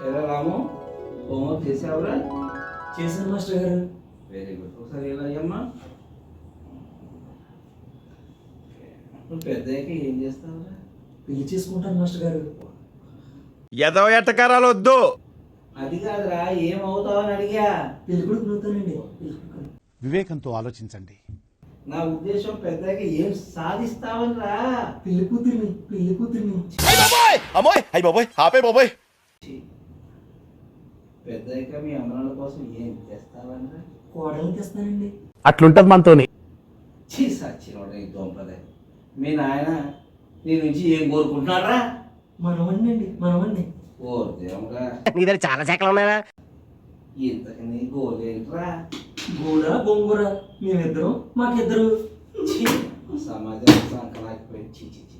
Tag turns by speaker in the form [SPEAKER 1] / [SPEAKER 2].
[SPEAKER 1] ఎలా రాము హోంవర్క్ చేసావురా?
[SPEAKER 2] చేశాను మాస్టర్ గారు.
[SPEAKER 1] Very good. ఒకసారి ఎలా అయ్యమ్మా? నువ్వు పెద్దయ్యాక ఏం చేస్తావురా?
[SPEAKER 2] పెళ్లి చేసుకుంటాను మాస్టర్ గారు.
[SPEAKER 3] ఎదో ఎట్టకారాలు వద్దు.
[SPEAKER 1] అది కాదురా, ఏమవుతావని అడిగా.
[SPEAKER 2] పెళ్లి కొడుకు అవుతానండి. పెళ్లి కొడుకు.
[SPEAKER 4] వివేకంతో ఆలోచించండి.
[SPEAKER 1] నా ఉద్దేశం పెద్దయ్యాక ఏం సాధిస్తావని రా.
[SPEAKER 2] పెళ్లి కూతురిని, పెళ్లి కూతురిని.
[SPEAKER 3] అమ్మోయ్ అయ్యి బాబోయ్ ఆపే బాబోయ్.
[SPEAKER 1] పెద్దయ్యాక మీ అమ్మనాల కోసం ఏం చేస్తావని రా?
[SPEAKER 2] కోడలు తెస్తానండి.
[SPEAKER 4] అట్లుంటది మనతోని.
[SPEAKER 1] సచ్చినోడ ఈ దొంపదే. మీ నాయన నీ నుంచి ఏం కోరుకుంటున్నారా?
[SPEAKER 2] మనవణ్ణి అండి, మనవణ్ణి.
[SPEAKER 1] ఓ దేవుడా,
[SPEAKER 3] నీ దగ్గర చాలా శాఖలు ఉన్నాయా?
[SPEAKER 1] ఇంతకు నీ గోలేంట్రా?
[SPEAKER 2] గోడ గోంగూర. మేమిద్దరం, మాకిద్దరు.
[SPEAKER 1] సమాజం సంకలాగిపోయి చి చి చి.